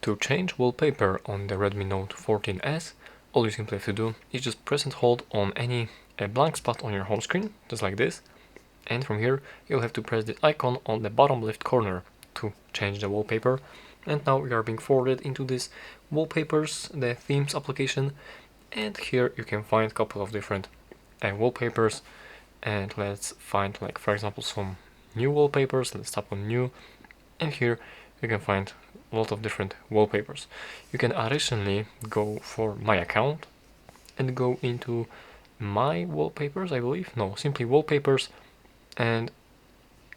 To change wallpaper on the Redmi Note 14S, all you simply have to do is just press and hold on any blank spot on your home screen, just like this, and from here you'll have to press the icon on the bottom left corner to change the wallpaper. And now we are being forwarded into this wallpapers, the themes application, and here you can find a couple of different wallpapers, and let's find, like, for example, some new wallpapers. Let's tap on new, and here you can find a lot of different wallpapers. You can additionally go for my account and go into my wallpapers, I believe. No, simply wallpapers, and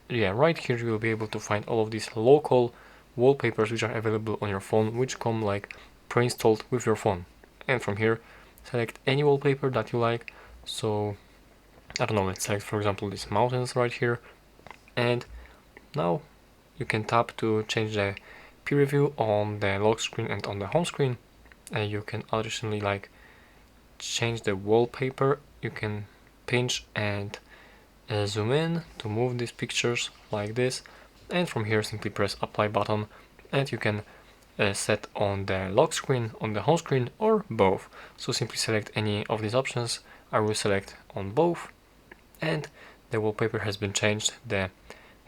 yeah, right here you will be able to find all of these local wallpapers which are available on your phone, which come like pre-installed with your phone. And from here select any wallpaper that you like. So I don't know, let's select for example these mountains right here, and now you can tap to change the preview on the lock screen and on the home screen. And you can additionally like change the wallpaper. You can pinch and zoom in to move these pictures like this, and from here simply press apply button, and you can set on the lock screen, on the home screen, or both. So simply select any of these options. I will select on both, and the wallpaper has been changed,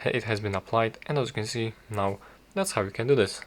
it has been applied, and as you can see now, that's how you can do this.